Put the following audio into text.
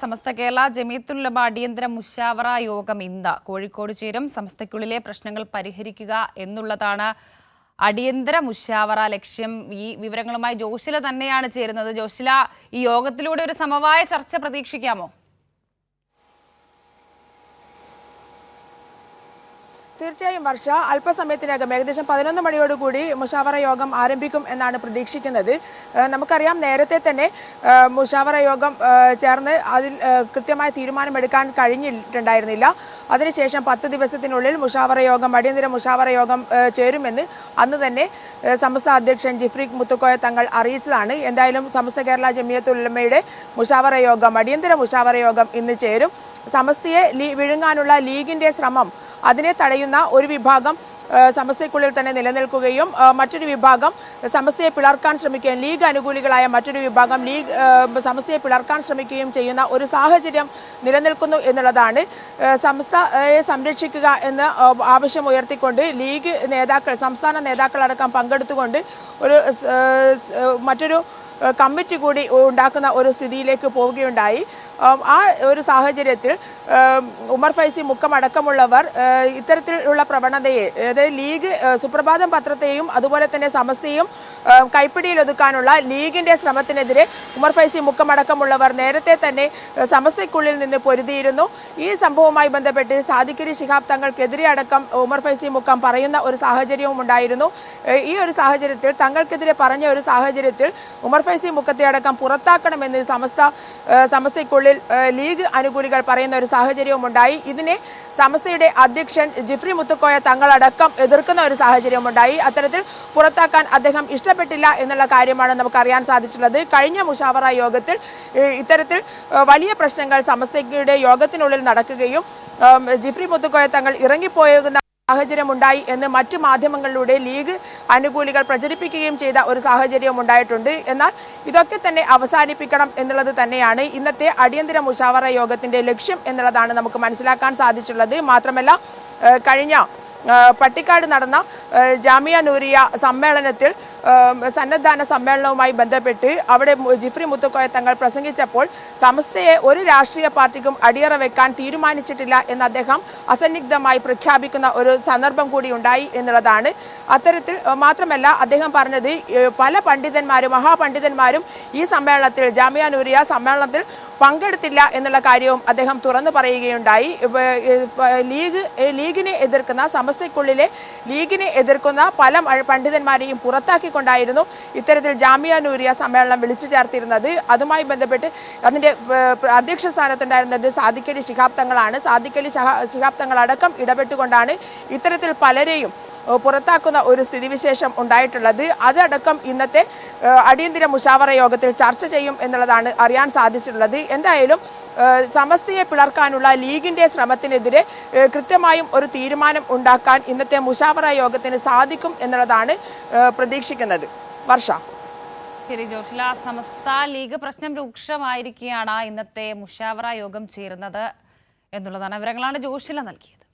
സമസ്ത കേരള ജമീയത്തുൽ ഉലമ അടിയന്തര മുശാവറ യോഗം ഇന്ന് കോഴിക്കോട് ചേരും. സമസ്തയ്ക്കുള്ളിലെ പ്രശ്നങ്ങൾ പരിഹരിക്കുക എന്നുള്ളതാണ് അടിയന്തര മുശാവറ ലക്ഷ്യം. ഈ വിവരങ്ങളുമായി ജോഷില തന്നെയാണ് ചേരുന്നത്. ജോഷില, ഈ യോഗത്തിലൂടെ ഒരു സമവായ ചർച്ച പ്രതീക്ഷിക്കാമോ? തീർച്ചയായും വർഷ, അല്പസമയത്തിനകം ഏകദേശം 11 മണിയോടുകൂടി മുശാവറ യോഗം ആരംഭിക്കും എന്നാണ് പ്രതീക്ഷിക്കുന്നത്. നമുക്കറിയാം, നേരത്തെ തന്നെ മുശാവറ യോഗം ചേർന്ന് അതിൽ കൃത്യമായ തീരുമാനമെടുക്കാൻ കഴിഞ്ഞിട്ടുണ്ടായിരുന്നില്ല. അതിനുശേഷം 10 ദിവസത്തിനുള്ളിൽ മുശാവറ യോഗം, അടിയന്തര മുശാവറ യോഗം ചേരുമെന്ന് അന്ന് തന്നെ സമസ്ത അധ്യക്ഷൻ ജിഫ്രി മുത്തുക്കോയ തങ്ങൾ അറിയിച്ചതാണ്. എന്തായാലും സമസ്ത കേരള ജമിയത്തുൽ ഉലമയുടെ മുശാവറ യോഗം, അടിയന്തര മുശാവറ യോഗം ഇന്ന് ചേരും. സമസ്തയെ വിഴുങ്ങാനുള്ള ലീഗിന്റെ ശ്രമം, അതിനെ തടയുന്ന ഒരു വിഭാഗം സമസ്തയ്ക്കുള്ളിൽ തന്നെ നിലനിൽക്കുകയും മറ്റൊരു വിഭാഗം സമസ്തയെ പിളർക്കാൻ ശ്രമിക്കുകയും, ലീഗ് അനുകൂലികളായ മറ്റൊരു വിഭാഗം സമസ്തയെ പിളർക്കാൻ ശ്രമിക്കുകയും ചെയ്യുന്ന ഒരു സാഹചര്യം നിലനിൽക്കുന്നു എന്നുള്ളതാണ്. സമസ്തയെ സംരക്ഷിക്കുക എന്ന ആവശ്യം ഉയർത്തിക്കൊണ്ട് ലീഗ് നേതാക്കൾ, സംസ്ഥാന നേതാക്കളടക്കം പങ്കെടുത്തുകൊണ്ട് മറ്റൊരു കമ്മിറ്റി കൂടി ഉണ്ടാക്കുന്ന ഒരു സ്ഥിതിയിലേക്ക് പോവുകയുണ്ടായി. ആ ഒരു സാഹചര്യത്തിൽ ഉമർ ഫൈസി മുക്കമടക്കമുള്ളവർ ഇത്തരത്തിലുള്ള പ്രവണതയെ, അതായത് ലീഗ് സുപ്രഭാതം പത്രത്തെയും അതുപോലെ തന്നെ സമസ്തയും കൈപ്പിടിയിലൊതുക്കാനുള്ള ലീഗിന്റെ ശ്രമത്തിനെതിരെ ഉമർ ഫൈസി മുക്കമടക്കമുള്ളവർ നേരത്തെ തന്നെ സമസ്തയ്ക്കുള്ളിൽ നിന്ന് പൊരുതിയിരുന്നു. ഈ സംഭവവുമായി ബന്ധപ്പെട്ട് സാദിഖലി ശിഹാബ് തങ്ങൾക്കെതിരെ അടക്കം ഉമർ ഫൈസി മുക്കം പറയുന്ന ഒരു സാഹചര്യവും ഉണ്ടായിരുന്നു. ഈ ഒരു സാഹചര്യത്തിൽ, തങ്ങൾക്കെതിരെ പറഞ്ഞ ഒരു സാഹചര്യത്തിൽ ഉമർ ഫൈസി മുക്കത്തെ അടക്കം പുറത്താക്കണമെന്ന് സമസ്തയ്ക്കുള്ളിൽ ലീഗ് അനുകൂലികൾ പറയുന്ന ഒരു സാഹചര്യവും ഉണ്ടായി. ഇതിനെ സമസ്തയുടെ അധ്യക്ഷൻ ജിഫ്രി മുത്തുക്കോയ തങ്ങളടക്കം എതിർക്കുന്ന ഒരു സാഹചര്യമുണ്ടായി. അത്തരത്തിൽ പുറത്താക്കാൻ അദ്ദേഹം ഇഷ്ടപ്പെട്ടില്ല എന്നുള്ള കാര്യമാണ് നമുക്ക് അറിയാൻ സാധിച്ചിട്ടുള്ളത്. കഴിഞ്ഞ മുശാവറ യോഗത്തിൽ ഇത്തരത്തിൽ വലിയ പ്രശ്നങ്ങൾ സമസ്തയുടെ യോഗത്തിനുള്ളിൽ നടക്കുകയും ജിഫ്രി മുത്തുക്കോയ തങ്ങൾ ഇറങ്ങിപ്പോകുന്ന സാഹചര്യമുണ്ടായി എന്ന് മറ്റു മാധ്യമങ്ങളിലൂടെ ലീഗ് അനുകൂലികൾ പ്രചരിപ്പിക്കുകയും ചെയ്ത ഒരു സാഹചര്യം ഉണ്ടായിട്ടുണ്ട്. എന്നാൽ ഇതൊക്കെ തന്നെ അവസാനിപ്പിക്കണം എന്നുള്ളത് തന്നെയാണ് ഇന്നത്തെ അടിയന്തര മുശാവറ യോഗത്തിന്റെ ലക്ഷ്യം എന്നുള്ളതാണ് നമുക്ക് മനസ്സിലാക്കാൻ സാധിച്ചിട്ടുള്ളത്. മാത്രമല്ല, കഴിഞ്ഞ പട്ടിക്കാട് നടന്ന ജാമിയ നൂരിയ സമ്മേളനത്തിൽ, സന്നദ്ധാന സമ്മേളനവുമായി ബന്ധപ്പെട്ട് അവിടെ ജിഫ്രി മുത്തുക്കോയ തങ്ങൾ പ്രസംഗിച്ചപ്പോൾ സമസ്തയെ ഒരു രാഷ്ട്രീയ പാർട്ടിക്കും അടിയറ വെക്കാൻ തീരുമാനിച്ചിട്ടില്ല എന്ന് അദ്ദേഹം അസന്നിഗ്ധമായി പ്രഖ്യാപിക്കുന്ന ഒരു സന്ദർഭം കൂടി ഉണ്ടായി എന്നുള്ളതാണ്. അത്തരത്തിൽ മാത്രമല്ല, അദ്ദേഹം പറഞ്ഞത് പല പണ്ഡിതന്മാരും, മഹാപണ്ഡിതന്മാരും ഈ സമ്മേളനത്തിൽ, ജാമിയ നൂരിയ സമ്മേളനത്തിൽ പങ്കെടുത്തില്ല എന്നുള്ള കാര്യവും അദ്ദേഹം തുറന്നു പറയുകയുണ്ടായി. ലീഗിനെ എതിർക്കുന്ന, സമസ്തയ്ക്കുള്ളിലെ ലീഗിനെ എതിർക്കുന്ന പല പണ്ഡിതന്മാരെയും പുറത്താക്കിക്കൊണ്ടായിരുന്നു ഇത്തരത്തിൽ ജാമിയ നൂരിയ സമ്മേളനം വിളിച്ചു ചേർത്തിരുന്നത്. അതുമായി ബന്ധപ്പെട്ട് അതിൻ്റെ അധ്യക്ഷ സ്ഥാനത്തുണ്ടായിരുന്നത് സാദിഖലി ശിഹാബ് തങ്ങളാണ്. സാദിഖലി ശിഹാബ് തങ്ങൾ അടക്കം ഇടപെട്ടുകൊണ്ടാണ് ഇത്തരത്തിൽ പലരെയും പുറത്താക്കുന്ന ഒരു സ്ഥിതിവിശേഷം ഉണ്ടായിട്ടുള്ളത്. അതടക്കം ഇന്നത്തെ അടിയന്തര മുശാവറ യോഗത്തിൽ ചർച്ച ചെയ്യും എന്നുള്ളതാണ് അറിയാൻ സാധിച്ചിട്ടുള്ളത്. എന്തായാലും സമസ്തയെ പിളർക്കാനുള്ള ലീഗിന്റെ ശ്രമത്തിനെതിരെ കൃത്യമായും ഒരു തീരുമാനം ഉണ്ടാക്കാൻ ഇന്നത്തെ മുശാവറ യോഗത്തിന് സാധിക്കും എന്നുള്ളതാണ് പ്രതീക്ഷിക്കുന്നത്. വർഷ. ശരി ജോഷില, സമസ്ത ലീഗ് പ്രശ്നം രൂക്ഷമായിരിക്കുകയാണ് ഇന്നത്തെ മുശാവറ യോഗം ചേരുന്നത് എന്നുള്ളതാണ് വിവരങ്ങളാണ് ജോഷില നൽകിയത്.